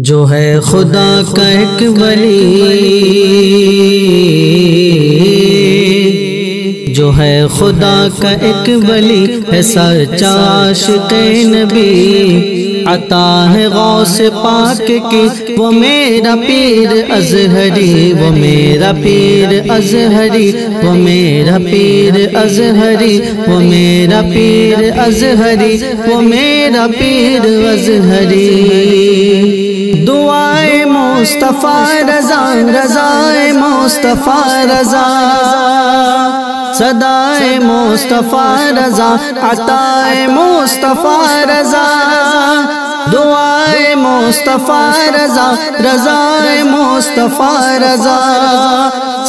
جو ہے خدا کا ایک ولی، جو ہے خدا کا ایک ولی ہے سچا عاشق نبی، عطا ہے غوث پاک کی وہ میرا پیر ازہری، وہ میرا پیر ازہری، وہ میرا پیر ازہری، وہ میرا پیر ازہری، وہ میرا پیر ازہری۔ دعائے مصطفیٰ رضا، رضائے مصطفیٰ رضا، صدائے مصطفیٰ رضا، عطائے مصطفیٰ رضا، دعائے مصطفیٰ رضا، رضائے مصطفیٰ رضا،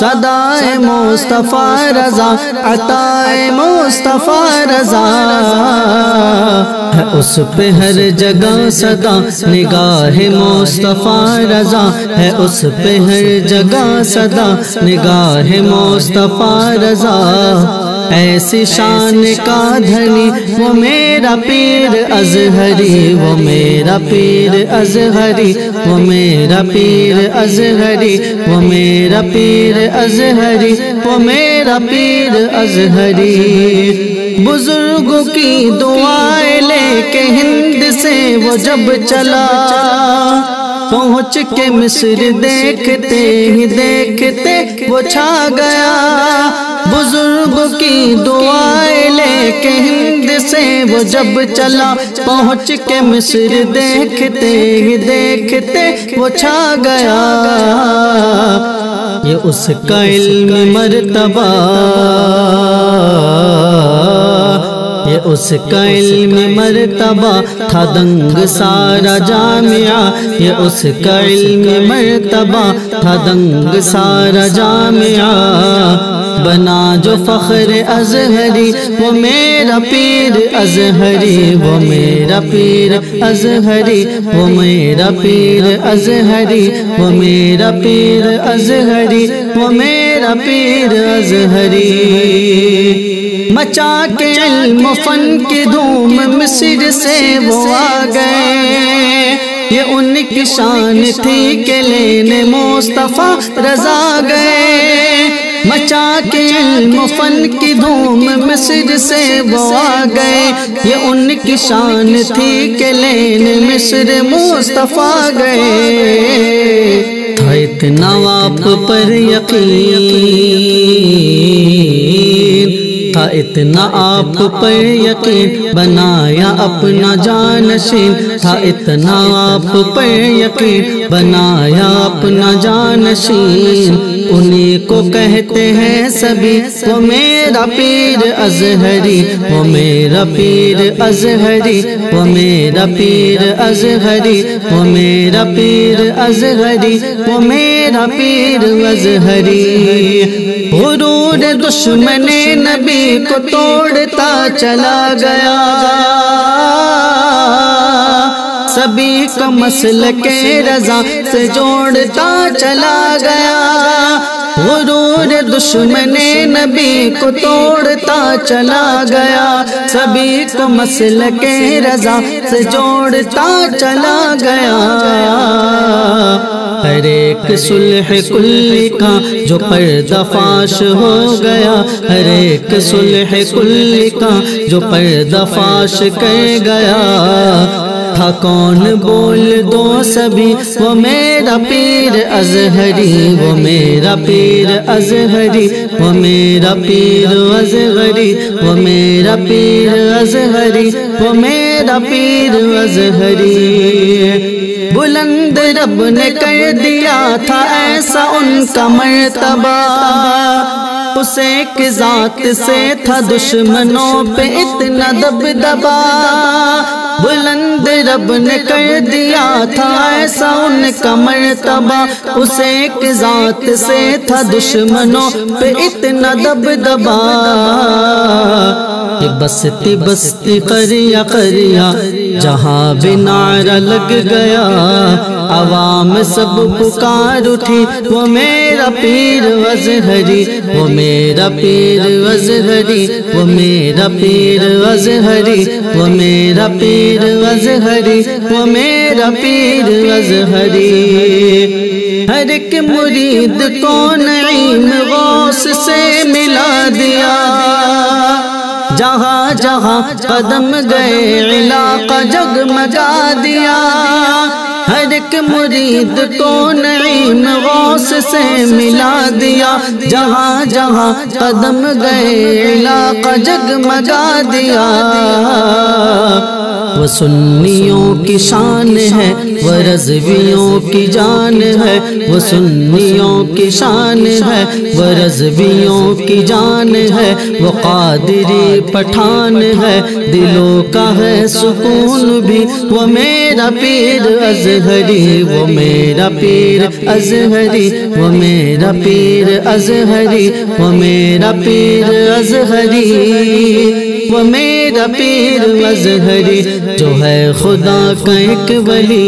صدائے مصطفیٰ رضا، عطائے مصطفیٰ رضا۔ ہے اس پہ ہر جگہ صدا نگاہ مصطفیٰ رضا، ہے اس پہ ہر جگہ صدا نگاہ مصطفیٰ رضا۔ ایسی شان کا دھنی وہ میرا پیر ازہری، وہ میرا پیر ازہری، وہ میرا پیر ازہری، وہ میرا پیر ازہری، وہ میرا پیر ازہری۔ بزرگوں کی دعائیں لے کے ہند سے وہ جب چلا، پہنچ کے مصر دیکھتے ہی دیکھتے وہ چھا گیا۔ بزرگوں کی دعائیں لے کے ہند سے وہ جب چلا، پہنچ کے مصر دیکھتے ہی دیکھتے وہ چھا گیا۔ یہ اس کا علم مرتبہ، یہ اس کا علم مرتبہ تھا دنگ سارا جامعہ، یہ اس کا علم مرتبہ تھا دنگ سارا جامعہ۔ بنا جو فخر ازہری وہ میرا پیر ازہری، وہ میرا پیر ازہری، وہ میرا پیر ازہری، وہ میرا پیر ازہری، وہ میرا پیر ازہری۔ مچا کے علم و فن کی دھوم مصر سے وہ آ گئے، یہ ان کی شان تھی کہ لینے مصطفیٰ رضا گئے۔ مچا کے علم و فن کی دھوم مصر سے وہ آ گئے، یہ ان کی شان تھی کہ لینے مصر مصطفیٰ گئے۔ تھا اتنا آپ پر یقین، تھا اتنا آپ پر یقین بنایا اپنا جانشین، تھا اتنا آپ پر یقین بنایا اپنا جانشین۔ انہی کو کہتے ہیں سبھی وہ میرا پیر ازہری، وہ میرا پیر ازہری، وہ میرا پیر ازہری، وہ میرا پیر ازہری، وہ میرا پیر ازہری۔ غرور دشمن نبی کو توڑتا چلا گیا، سبھی کو مسلک رضا سے جوڑتا چلا گیا۔ غرور دشمن نبی کو توڑتا چلا گیا، سبھی کو مسلک رضا سے جوڑتا چلا گیا۔ ہر ایک صلح کلی کا جو پردہ فاش ہو گیا، ہر ایک صلح کلی کا جو پردہ فاش کر گیا۔ تھا کون بول دو سبھی وہ میرا پیر ازہری، وہ میرا پیر ازہری، وہ میرا پیر ازہری، وہ میرا پیر ازہری، وہ میرا پیر ازہری۔ بلند رب نے کر دیا تھا ایسا ان کا مرتبہ، اس ایک ذات سے تھا دشمنوں پہ اتنا دبدبا۔ بلند رب نے کر دیا تھا ایسا ان کا مرتبہ، اس ایک ذات سے تھا دشمنوں پہ اتنا دبدبا۔ کہ بستی بستی قریہ قریہ جہاں بھی نعرہ لگ گیا، عوام سب پکار اٹھی وہ میرا پیر ازہری، وہ میرا پیر ازہری، وہ میرا پیر ازہری، وہ میرا پیر ازہری، وہ میرا پیر ازہری۔ ہر ایک مرید کو نعیم غوث سے ملا دیا، جہاں جہاں قدم گئے علاقہ جگمگا دیا۔ ہر ایک مرید کو نعیم غوث سے ملا دیا، جہاں جہاں قدم گئے علاقہ جگمگا دیا۔ وہ سنیوں کی شان ہے، وہ رضویوں کی جان ہے، وہ سنیوں کی شان ہے، وہ رضویوں کی جان ہے، وہ قادری پٹھان ہے، دلوں کا ہے سکون بھی وہ میرا پیر ازہری، وہ میرا پیر ازہری، وہ میرا پیر ازہری، وہ میرا پیر ازہری، وہ میرا پیر ازہری۔ جو ہے خدا کا ایک ولی،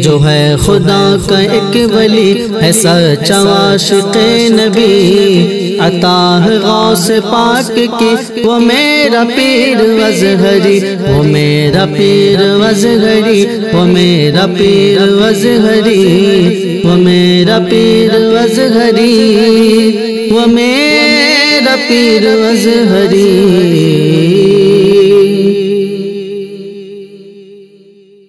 جو ہے خدا کا ایک ولی ہے سچا عاشق نبی، عطا ہے غوث پاک کی وہ میرا پیر ازہری، وہ میرا پیر ازہری، وہ میرا پیر ازہری، وہ میرا پیر ازہری، وہ میرا پیر ازہری۔